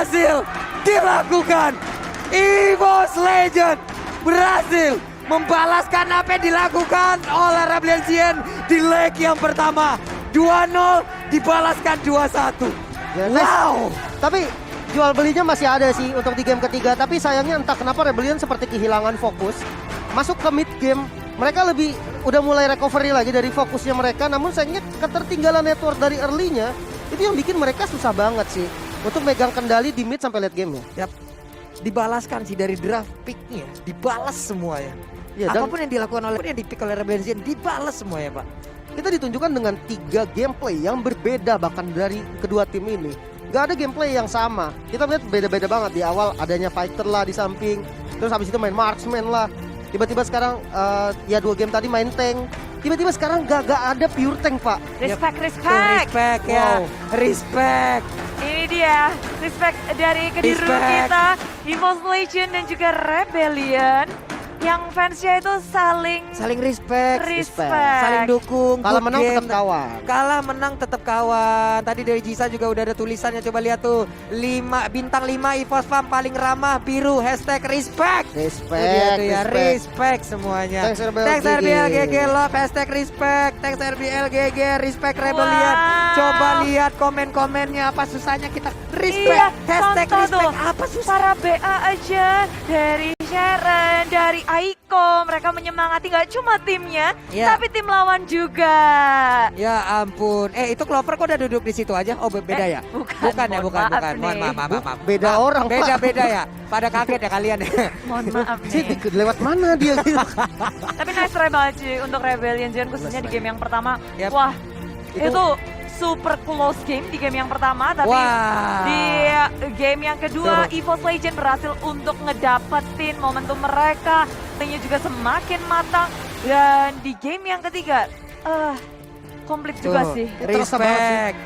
berhasil dilakukan. EVOS Legend berhasil membalaskan apa yang dilakukan oleh Rebellion Gen di leg yang pertama. 2-0 dibalaskan 2-1. Ya, nice. Wow. Tapi jual belinya masih ada sih untuk di game ketiga. Tapi sayangnya entah kenapa Rebellion seperti kehilangan fokus. Masuk ke mid game, mereka udah mulai recovery lagi dari fokusnya mereka. Namun sayangnya ketertinggalan network dari early-nya, itu yang bikin mereka susah banget sih untuk megang kendali di mid sampai late game ya. Yap. Dibalaskan sih dari draft pick-nya, dibalas semuanya. Ya, dan Apapun yang dilakukan yang di pick oleh Rebellion Gen dibalas semuanya, Pak. kita ditunjukkan dengan 3 gameplay yang berbeda bahkan dari kedua tim ini. Gak ada gameplay yang sama. Kita lihat beda-beda banget. Di awal adanya fighter lah di samping, terus habis itu main marksman lah. Tiba-tiba sekarang ya 2 game tadi main tank. Tiba-tiba sekarang gak ada pure tank, Pak. Respect, Tuh, respect. respect ya. Wow. Respect. Ini dia, respect dari kediri Respect. kita, EVOS Legend dan juga Rebellion. Yang fansnya itu saling respect. respect. Saling dukung. Kalau good menang game. tetap kawan. Kalah menang tetap kawan. Tadi dari Jisa juga udah ada tulisannya, coba lihat tuh. 5 bintang 5 EVOS Farm paling ramah biru #respect. Respect, Itu ya, respect. respect semuanya. Thanks, RBL Thanks GG. RBL GG love #respect. Thanks RBL GG respect Rebellion. Wow. Coba lihat komen-komennya, apa susahnya kita respect. Iya, Hashtag contoh respect tuh, apa susah. para BA aja, dari Sharon, dari Aiko, mereka menyemangati gak cuma timnya, Iya. tapi tim lawan juga. Ya ampun. Itu Clover kok udah duduk di situ aja? Oh beda ya? Bukan, ya, mohon bukan. maaf Mohon nih. maaf. Beda orang, Pak. Beda ya. Pada kaget ya kalian ya. Mohon maaf Sih, nih. lewat mana dia gitu. Tapi nice try banget sih untuk Rebellion Gen, khususnya di game yang pertama. Yap. Wah, Itu- itu super close game di game yang pertama, tapi Wah. di game yang kedua EVOS Legend berhasil untuk ngedapetin momentum mereka. Timnya juga semakin matang, dan di game yang ketiga komplit juga Tuh, sih. Terasa banget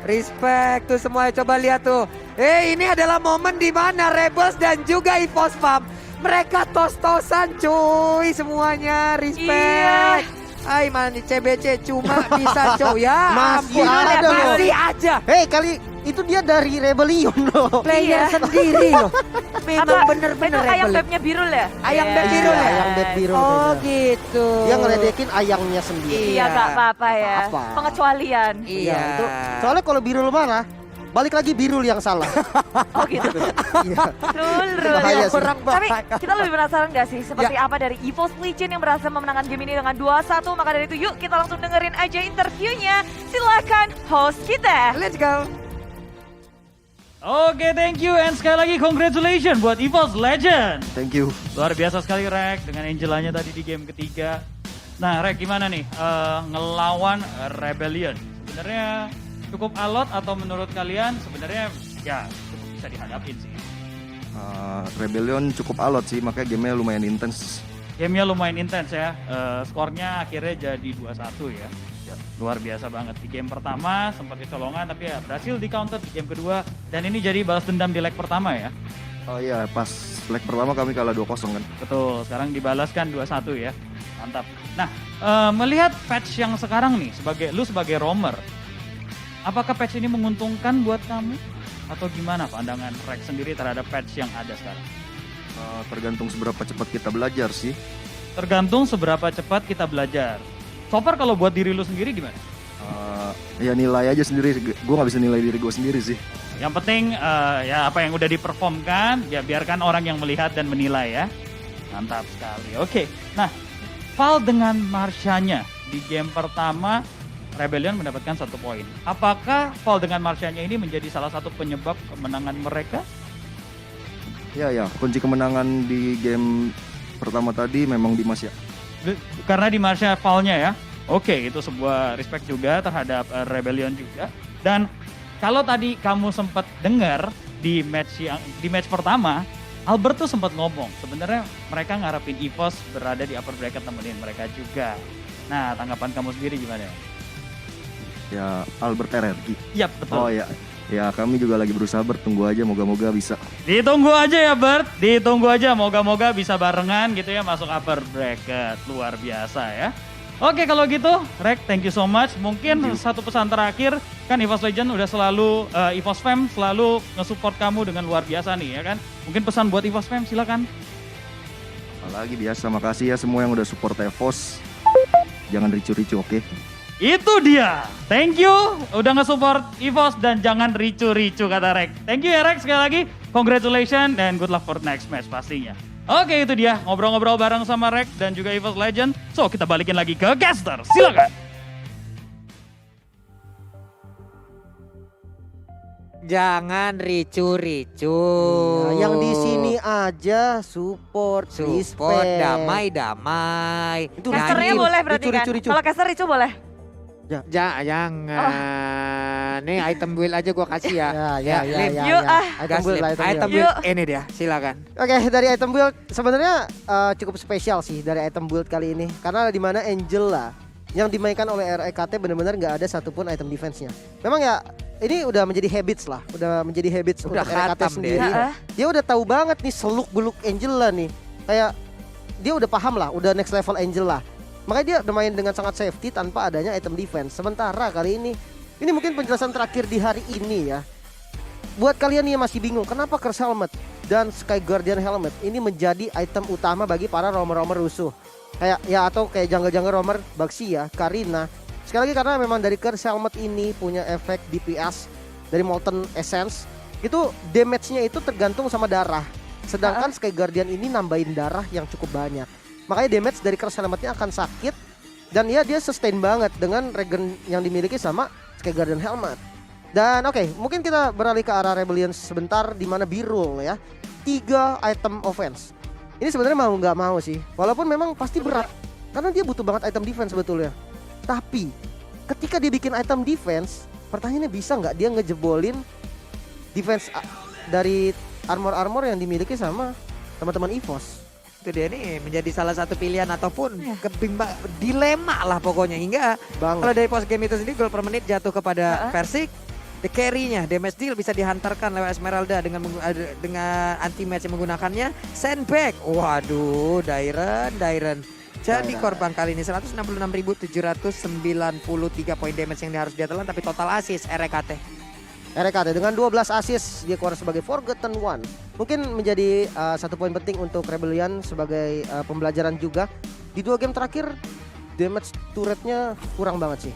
Respect tuh semuanya, coba lihat tuh. Ini adalah momen di mana Rebels dan juga EVOS Farm mereka tos-tosan cuy semuanya. Respect. Ay mana nih CBC cuma bisa cow ya. Masih ampun, ada loh. masih aja. Hei, kali itu dia dari Rebellion loh. Player Iya. sendiri loh. Memang Apa? bener-bener Itu ayam Rebel. bebnya Birul ya? Ayam beb Yes. Birul ya? Ayam beb Birul. Oh beda. gitu. Dia ngeledekin ayangnya sendiri. Iya, Iya. gak apa-apa ya. Apa-apa. Pengecualian. Iya. Ya, itu. Soalnya kalau Birul marah, balik lagi Birul yang salah. Oh gitu. Iya. Rul. Bahaya sih. Kurang Tapi bahaya. kita lebih penasaran gak sih seperti apa dari EVOS Legend yang berhasil memenangkan game ini dengan 2-1. Maka dari itu yuk kita langsung dengerin aja interviewnya. Silakan host kita. Let's go. Oke, thank you. And sekali lagi congratulations buat EVOS Legend. Thank you. Luar biasa sekali Rek dengan Angelanya tadi di game ketiga. Nah Rek gimana nih ngelawan Rebellion? Sebenarnya cukup alot atau menurut kalian sebenarnya ya cukup bisa dihadapin sih? Rebellion cukup alot sih, makanya gamenya lumayan intens. Gamenya lumayan intens ya. Skornya akhirnya jadi 2-1 ya. Luar biasa banget. Di game pertama sempat kecolongan tapi ya berhasil di counter di game kedua. Dan ini jadi balas dendam di leg pertama ya. Oh iya, pas leg pertama kami kalah 2-0 kan. Betul, sekarang dibalaskan 2-1 ya. Mantap. Nah, melihat patch yang sekarang nih, sebagai roamer, apakah patch ini menguntungkan buat kamu? Atau gimana pandangan Rex sendiri terhadap patch yang ada sekarang? Tergantung seberapa cepat kita belajar sih. Tergantung seberapa cepat kita belajar. So far kalau buat diri lu sendiri gimana? Ya nilai aja sendiri, gue gak bisa nilai diri gue sendiri sih. Yang penting ya apa yang udah diperformkan, ya biarkan orang yang melihat dan menilai ya. Mantap sekali. Oke, nah Val dengan Marshanya di game pertama Rebellion mendapatkan 1 poin. Apakah Val dengan Marshanya ini menjadi salah satu penyebab kemenangan mereka? Ya, kunci kemenangan di game pertama tadi memang Dimas ya. Karena di Marsha Val-nya ya. Oke, itu sebuah respect juga terhadap Rebellion juga. Dan kalau tadi kamu sempat dengar di match pertama, Albert tuh sempat ngomong, sebenarnya mereka ngarepin EVOS berada di upper bracket temenin mereka juga. Nah, tanggapan kamu sendiri gimana? Ya Albert RRQ. Iya, betul. Oh ya, ya kami juga lagi berusaha, bertunggu aja, moga-moga bisa. Ditunggu aja ya Bert, ditunggu aja, moga-moga bisa barengan gitu ya masuk upper bracket. Luar biasa ya. Oke kalau gitu, Rek, thank you so much. Mungkin satu pesan terakhir, kan EVOS Legend udah selalu, EVOS Fam selalu nge-support kamu dengan luar biasa nih ya kan. Mungkin pesan buat EVOS Fam, silakan. Apalagi biasa, makasih ya semua yang udah support EVOS. Jangan ricu-ricu, oke? Itu dia, thank you udah nge-support EVOS dan jangan ricu-ricu kata Rek. Thank you ya Rek sekali lagi, congratulations and good luck for next match pastinya. Oke itu dia, ngobrol-ngobrol bareng sama Rek dan juga EVOS Legend. So kita balikin lagi ke caster, silakan. Jangan ricu-ricu. Yang di sini aja support, Support, respect. damai-damai. Itu Casternya ricu, boleh berarti kan? ricu. Kalau caster Ricu boleh? Jangan. Nih item build aja gua kasih ya. Ya. Yuk, Item build lah, Item build. build ini dia, silakan. Oke, dari item build sebenarnya cukup spesial sih dari item build kali ini. Karena di mana Angela yang dimainkan oleh REKT benar-benar nggak ada satupun item defense-nya. Memang ya ini udah menjadi habits lah, udah menjadi habits Udah untuk REKT khatam sendiri. dia. Dia udah tahu banget nih seluk-beluk Angela nih. Kayak dia udah paham lah, udah next level Angela. Makanya dia udah main dengan sangat safety tanpa adanya item defense. Sementara kali ini mungkin penjelasan terakhir di hari ini ya. Buat kalian yang masih bingung kenapa Curse Helmet dan Sky Guardian Helmet ini menjadi item utama bagi para romer-romer rusuh. Kayak ya atau kayak jungle-jungle romer Baxia, Karina. Sekali lagi karena memang dari Curse Helmet ini punya efek DPS dari Molten Essence. Itu damage-nya itu tergantung sama darah. Sedangkan Sky Guardian ini nambahin darah yang cukup banyak. Makanya damage dari Curse Helmetnya akan sakit. Dan ya dia sustain banget dengan regen yang dimiliki sama Sky Guardian Helmet. Dan oke, mungkin kita beralih ke arah Rebellion sebentar di mana Birul ya. 3 item offense. Ini sebenarnya mau nggak mau sih. Walaupun memang pasti berat. Karena dia butuh banget item defense sebetulnya. Tapi ketika dia bikin item defense, pertanyaannya bisa nggak dia ngejebolin defense dari armor-armor yang dimiliki sama teman-teman EVOS. Itu dia nih menjadi salah satu pilihan ataupun dilema lah pokoknya hingga kalau dari post game itu sendiri gold per menit jatuh kepada Versik. The carry-nya damage deal bisa dihantarkan lewat Esmeralda dengan anti match yang menggunakannya Sandbag. Waduh, Dairen. Jadi korban kali ini 166.793 poin damage yang harus dia telan tapi total assist REKT dengan 12 assist dia keluar sebagai Forgotten One. Mungkin menjadi satu poin penting untuk Rebellion sebagai pembelajaran juga. Di 2 game terakhir damage turretnya kurang banget sih.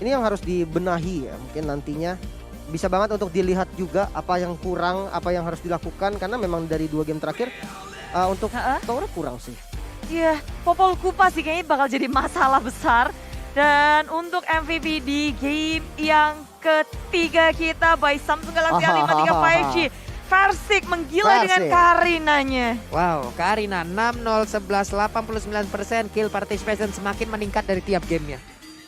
Ini yang harus dibenahi ya, mungkin nantinya bisa banget untuk dilihat juga apa yang kurang, apa yang harus dilakukan karena memang dari 2 game terakhir untuk tower kurang sih. Iya, Popol Kupa sih kayaknya bakal jadi masalah besar. Dan untuk MVP di game yang ketiga kita by Samsung Galaxy A53 5G. Versik menggila dengan Karinanya. Wow, Karina 6-0, 11, 89% kill participation semakin meningkat dari tiap gamenya.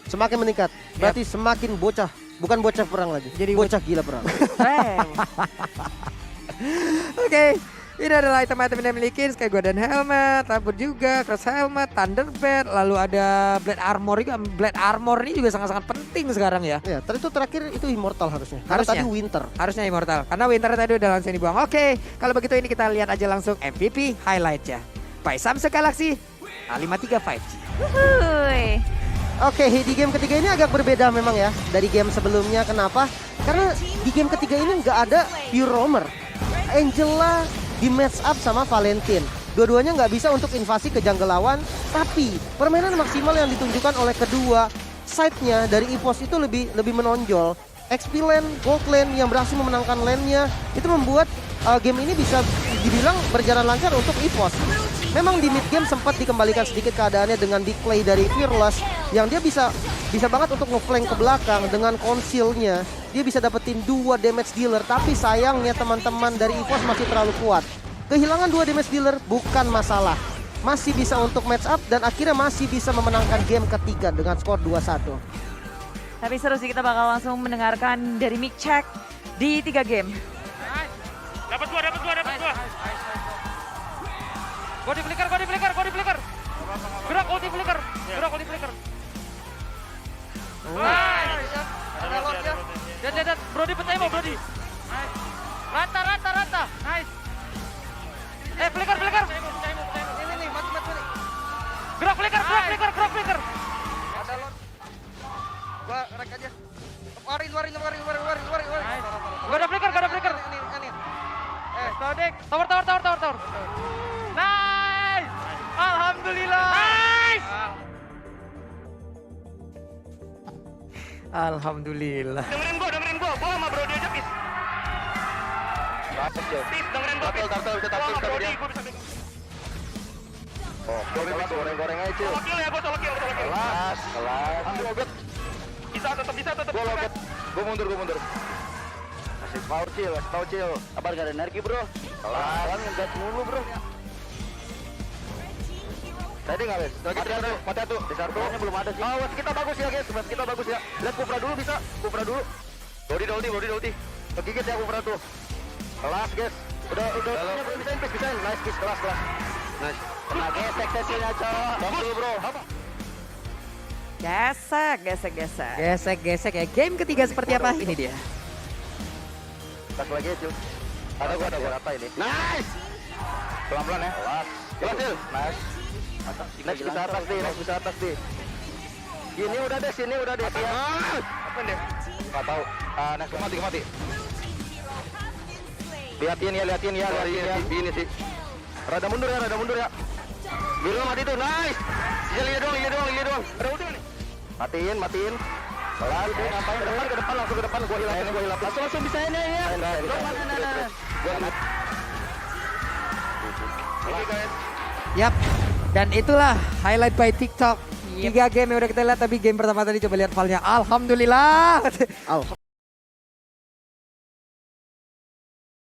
Semakin meningkat, berarti semakin bocah. Bukan bocah perang lagi, Jadi bocah gila perang. Oke, ini adalah item-item yang dimiliki Sky Guardian Helmet, rambut juga, Cross Helmet, Thunderbird, lalu ada Blade Armor juga. Blade Armor ini juga sangat-sangat penting sekarang ya. Ya, tadi itu terakhir itu Immortal harusnya. Karena Harusnya. tadi Winter. Harusnya Immortal, karena Winter tadi udah langsung dibuang. Oke, kalau begitu ini kita lihat aja langsung MVP highlight ya. By Samsung Galaxy A53 5G. Wuih. Oke, di game ketiga ini agak berbeda memang ya dari game sebelumnya. Kenapa? Karena di game ketiga ini nggak ada pure roamer. Angela di match up sama Valentine. Dua-duanya nggak bisa untuk invasi ke jungle lawan. Tapi permainan maksimal yang ditunjukkan oleh kedua side-nya dari EVOS itu lebih menonjol. XP lane, gold lane yang berhasil memenangkan lane-nya itu membuat game ini bisa dibilang berjalan lancar untuk EVOS. Memang di mid game sempat dikembalikan sedikit keadaannya dengan big play dari Fearless yang dia bisa banget untuk ngeflank ke belakang dengan conceal-nya. Dia bisa dapetin 2 damage dealer, tapi sayangnya teman-teman dari EVOS masih terlalu kuat. Kehilangan 2 damage dealer bukan masalah. Masih bisa untuk match up dan akhirnya masih bisa memenangkan game ketiga dengan skor 2-1. Tapi seru sih, kita bakal langsung mendengarkan dari mic check di 3 game. Dapat dua. Go di flicker. Gerak ulti flicker. Dan Brody petai mau Brody. Rata. Nice. Flicker. Ini mati. Gerak flicker. Tower. Nice. Alhamdulillah. Nice. Alhamdulillah. Dengerin gua. Gua sama Brody aja, Pis. Pis, dengerin gua, Pis. Gua sama Brody, gua bisa bingung. Oh, goreng aja, Cil. Solo kill ya, gua solo kill. Kelas. Bisa, tetap. Gua loket. Gua mundur. Kasih tahu, Cil. Kabar gak ada energi bro? Kelas. Ngegas mulu bro. Tadi nggak, Wes? Mati satu. Di satu. Kayaknya belum ada sih. Wes kita bagus ya, guys. Wes kita bagus ya. Lihat Kupra dulu bisa. Kupra dulu. Dodi. Kegigit ya Kupra tuh. Kelas, guys. Udah. Bisain. Nice, guys. Kelas. Nice. Kena gesek sesinya cowok. Bagus dulu, bro. Gesek. Gesek ya. Game ketiga seperti apa? Ini dia. Tas lagi, Cil. Ada gua rata ini. Nice. Pelan-pelan ya. Kelas, Cil. Nice. Next bisa atas deh. Sini udah deh. Ya. Apa deh? Nggak tahu. Next mati. Liatin ya. Ini sih. Rada mundur ya. Biru mati tuh, nice. Bisa lihat doang. Ada udah nih. Matiin. Kelar, ngapain ke depan langsung ke depan. Gua hilap. Langsung bisa ini ya. Gua hilap. Oke, guys. Yap. Dan itulah highlight by TikTok. 3 game yang udah kita lihat, tapi game pertama tadi coba lihat filenya. Alhamdulillah.